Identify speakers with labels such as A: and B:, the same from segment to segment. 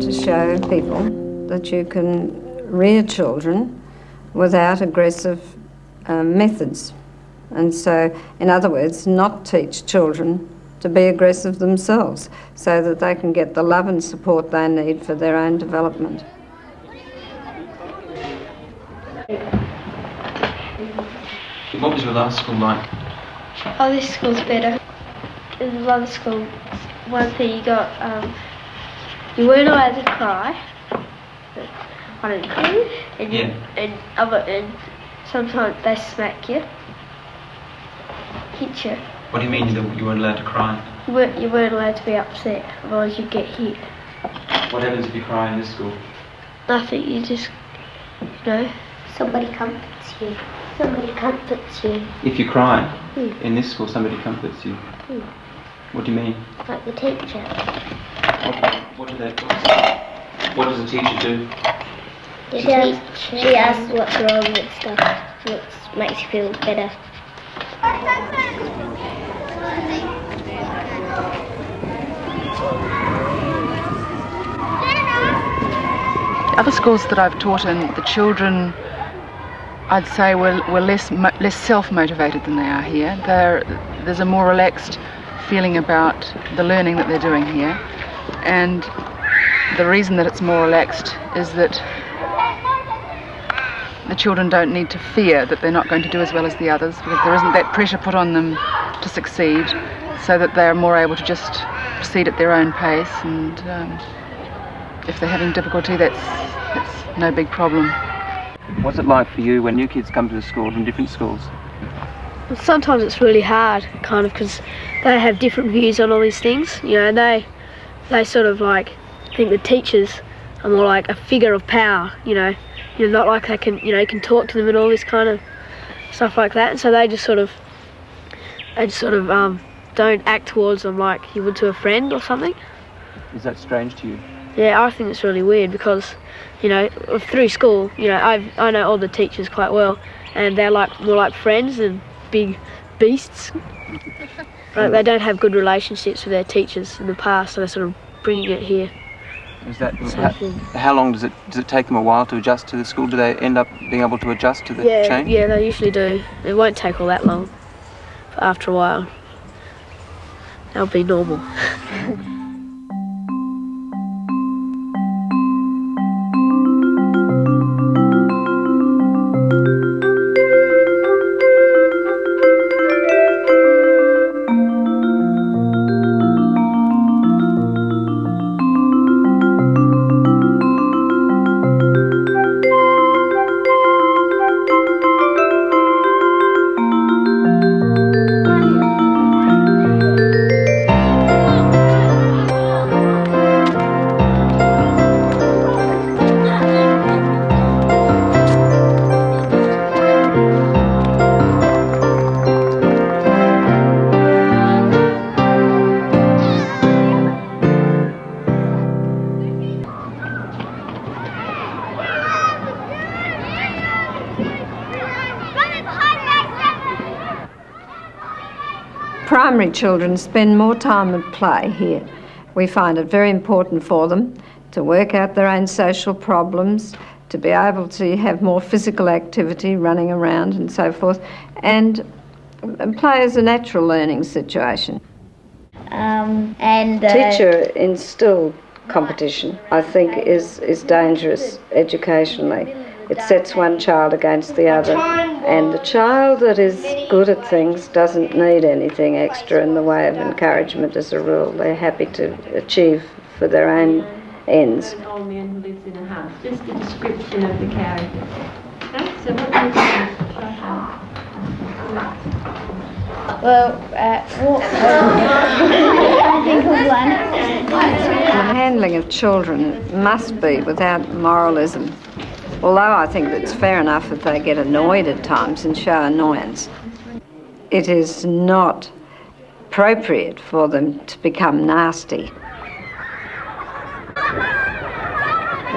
A: to show people that you can rear children without aggressive methods. And so, in other words, not teach children to be aggressive themselves so that they can get the love and support they need for their own development.
B: What was your last school like?
C: Oh, this school's better. In the last school, one thing you got, you weren't allowed to cry. I didn't cry. And sometimes they smack you, hit you.
B: What do you mean that you weren't allowed to cry?
C: You weren't allowed to be upset, otherwise you'd get hit.
B: What happens if you cry in this school?
C: Nothing, you just,
D: Somebody comforts you. Somebody comforts you.
B: If you cry in this school, somebody comforts you. What do you mean?
D: Like the teacher.
B: What does the teacher do?
D: She asks what's wrong and stuff. What makes you feel better.
E: Other schools that I've taught in, the children, I'd say, were less self-motivated than they are here. There's a more relaxed feeling about the learning that they're doing here, and the reason that it's more relaxed is that the children don't need to fear that they're not going to do as well as the others, because there isn't that pressure put on them to succeed, so that they're more able to just proceed at their own pace, and if they're having difficulty, that's no big problem.
B: What's it like for you when new kids come to the school from different schools?
C: Well, sometimes it's really hard, kind of, because they have different views on all these things. And they sort of like think the teachers are more like a figure of power. Not like they can, you can talk to them and all this kind of stuff like that. And so they just sort of don't act towards them like you would to a friend or something.
B: Is that strange to you?
C: Yeah, I think it's really weird because, through school, I know all the teachers quite well, and they're more like friends than big beasts. Like, they don't have good relationships with their teachers in the past, so they're sort of bringing it here.
B: Is that how long does it take them a while to adjust to the school? Do they end up being able to adjust to the change?
C: Yeah, they usually do. It won't take all that long. But after a while, they'll be normal.
A: Primary children spend more time at play here. We find it very important for them to work out their own social problems, to be able to have more physical activity, running around and so forth, and play is a natural learning situation. Teacher-instilled competition, I think, is dangerous educationally. It sets one child against the other, and the child that is good at things doesn't need anything extra in the way of encouragement as a rule. They're happy to achieve for their own ends.
F: An old man who lives in a house, just a description of the character. Okay, so what do you think?
A: The handling of children must be without moralism. Although I think it's fair enough if they get annoyed at times and show annoyance, it is not appropriate for them to become nasty.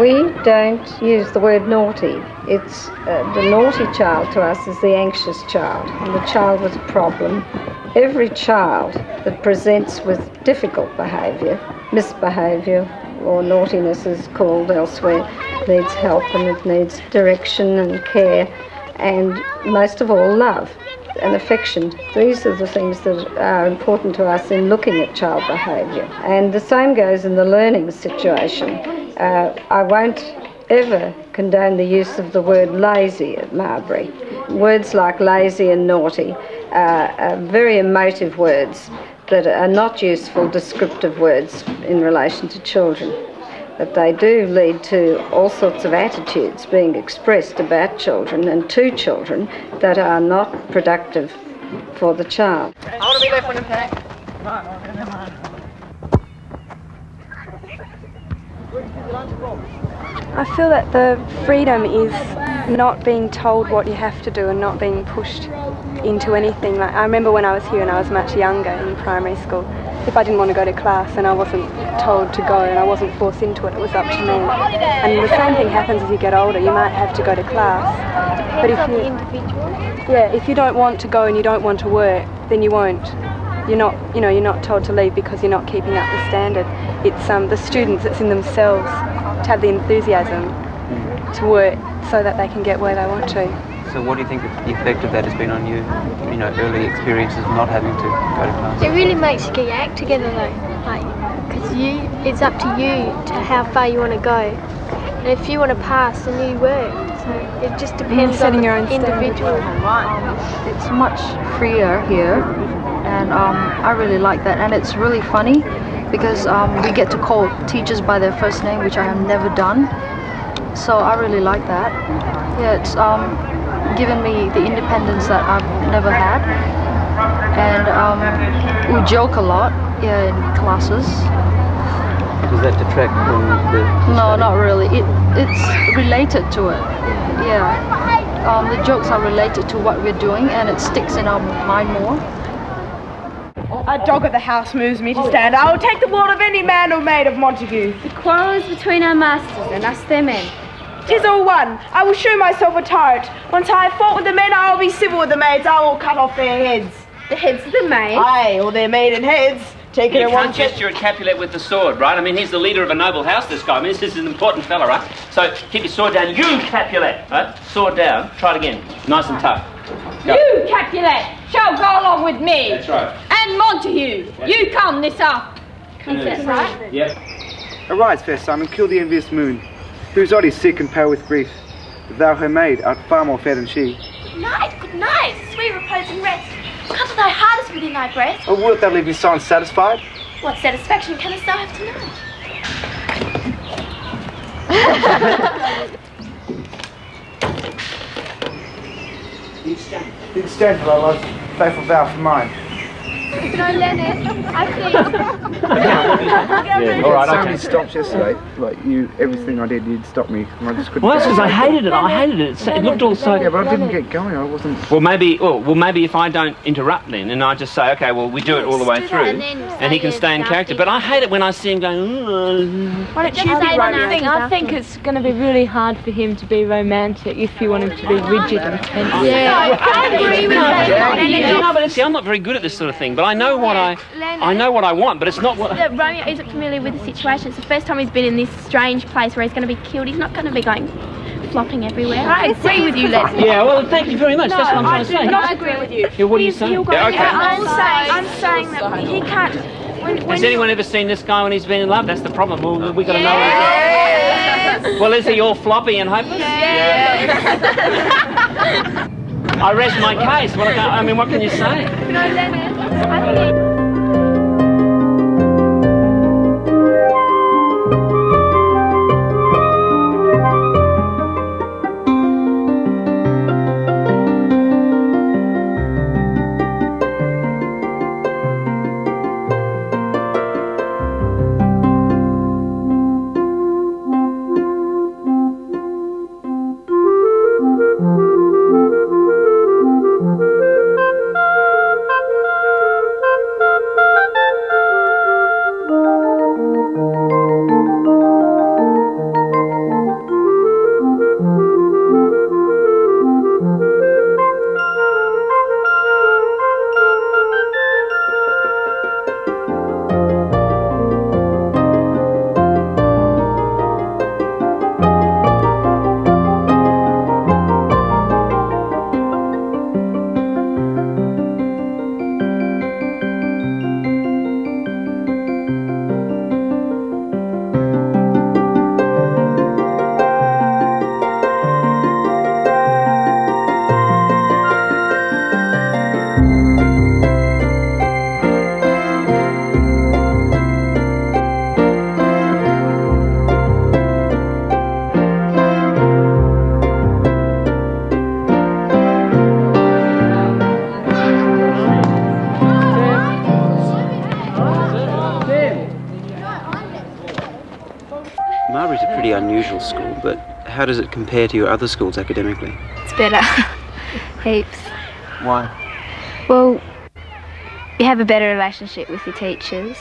A: We don't use the word naughty. It's the naughty child to us is the anxious child, and the child with a problem. Every child that presents with difficult behaviour, misbehaviour, or naughtiness is called elsewhere, needs help, and it needs direction and care, and most of all love and affection. These are the things that are important to us in looking at child behaviour. And the same goes in the learning situation. I won't ever condone the use of the word lazy at Marbury. Words like lazy and naughty are very emotive words that are not useful descriptive words in relation to children. But they do lead to all sorts of attitudes being expressed about children and to children that are not productive for the child.
G: I want to be left with him, Pat.
H: I feel that the freedom is not being told what you have to do and not being pushed into anything. Like, I remember when I was here and I was much younger in primary school, if I didn't want to go to class and I wasn't told to go and I wasn't forced into it, it was up to me. And the same thing happens as you get older. You might have to go to class. But if you, if you don't want to go and you don't want to work, then you won't. You're not told to leave because you're not keeping up the standard. It's the students, it's in themselves to have the enthusiasm to work so that they can get where they want to.
B: So what do you think the effect of that has been on you, early experiences of not having to go to class?
I: It really makes you get your act together though, because it's up to you to how far you want to go. And if you want to pass, then you work. So it just depends on the individual.
J: It's much freer here, and I really like that. And it's really funny because we get to call teachers by their first name, which I have never done. So I really like that. Yeah, it's given me the independence that I've never had. And we joke a lot in classes.
B: Does that detract from the...
J: No, not really. It's related to it. Yeah. The jokes are related to what we're doing and it sticks in our mind more.
G: A dog at the house moves me to stand. I will take the word of any man or maid of Montague.
K: The quarrel is between our masters and us their men.
G: 'Tis all one. I will shew myself a tyrant. Once I have fought with the men, I will be civil with the maids. I will cut off their heads.
K: The heads of the maids?
G: Aye, or their maiden heads. Take it
L: You
G: at one
L: can't gesture at Capulet with the sword, right? I mean, he's the leader of a noble house, this guy. I mean, this is an important fella, right? So keep your sword down. You, Capulet, right? Sword down. Try it again. Nice and tough. Go.
K: You, Capulet, shall go along with me.
L: That's right.
K: And Montague, you come this up. That's right.
L: Yep.
M: Arise, fair Simon, kill the envious moon, whose body is sick and pale with grief. Thou, her maid, art far more fair than she.
N: Good night, sweet repose and rest. Canst thy heart is within thy breast?
M: Or wilt thou leave me so unsatisfied?
N: What satisfaction canst thou have tonight?
M: Did stand for thy love's faithful vow for mine.
K: No, Leonard, I think...
M: All right, so many stops yesterday. Like everything I did, you'd stop me, and I just couldn't.
L: Well, that's because I hated it. I hated it. It looked all so...
M: Yeah, but I didn't get going. I wasn't...
L: Well, maybe if I don't interrupt then, and I just say, okay, well, we do it all the way through, and he can stay in character. But I hate it when I see him going...
K: Why don't you be romantic? I think it's going to be really hard for him to be romantic if you want him to be rigid and tense.
N: Yeah, I agree with that.
L: No, but see, I'm not very good at this sort of thing, but I know what I want, but it's not what...
N: Romeo isn't familiar with the situation. It's the first time he's been in this strange place where he's going to be killed. He's not going to be going flopping everywhere. I agree with you, Leslie.
L: Yeah, well, thank you very much. That's what I'm trying to say.
N: I agree with you.
L: Yeah, what are you saying?
N: Yeah, okay. I'm saying that he can't...
L: Has anyone ever seen this guy when he's been in love? That's the problem. Well, we got to know what he's... Well, is he all floppy and hopeless?
N: Yeah.
L: I rest my case. What can you say?
N: No, Leonard, I think...
B: pretty unusual school, but how does it compare to your other schools academically?
O: It's better. Heaps.
B: Why?
O: Well, you have a better relationship with your teachers,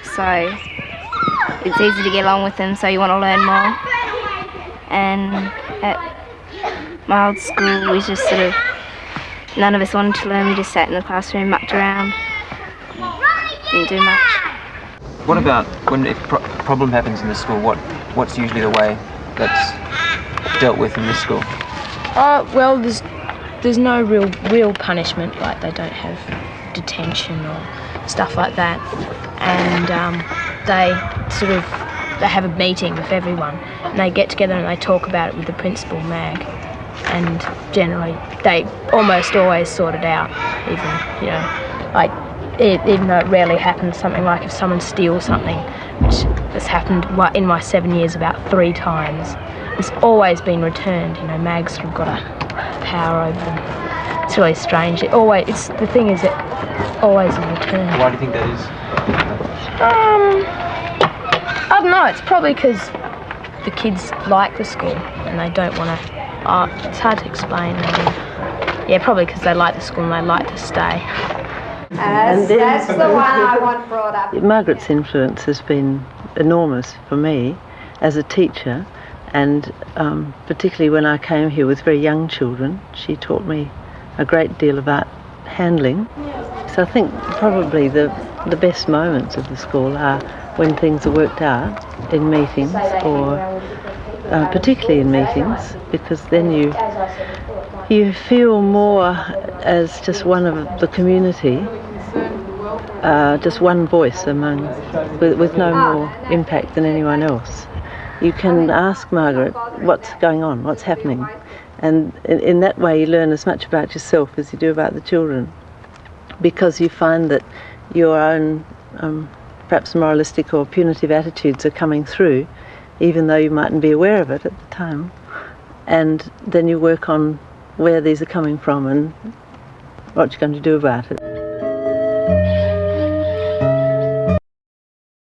O: so it's easy to get along with them, so you want to learn more. And at my old school, we just sort of, none of us wanted to learn, we just sat in the classroom, mucked around, didn't do much.
B: What about when if a problem happens in the school, what's usually the way that's dealt with in this school?
P: Well, there's no real punishment, like they don't have detention or stuff like that, and they have a meeting with everyone, and they get together and they talk about it with the Principal Mag, and generally they almost always sort it out, even though it rarely happens, something like if someone steals something, which has happened in my 7 years about 3 times, it's always been returned. Mags have got a power over them. It's really strange. The thing is, it always is returned.
B: Why do you think that is?
P: I don't know. It's probably because the kids like the school and they don't want to. It's hard to explain. Yeah, probably because they like the school and they like to stay.
A: That's the one I want brought up.
Q: Margaret's influence has been enormous for me as a teacher, and particularly when I came here with very young children, she taught me a great deal about handling. So I think probably the best moments of the school are when things are worked out in meetings, or particularly in meetings, because then you feel more as just one of the community, just one voice with no more impact than anyone else. You can ask Margaret what's going on, what's happening, and in that way you learn as much about yourself as you do about the children, because you find that your own perhaps moralistic or punitive attitudes are coming through, even though you mightn't be aware of it at the time, and then you work on where these are coming from and what you're going to do about it.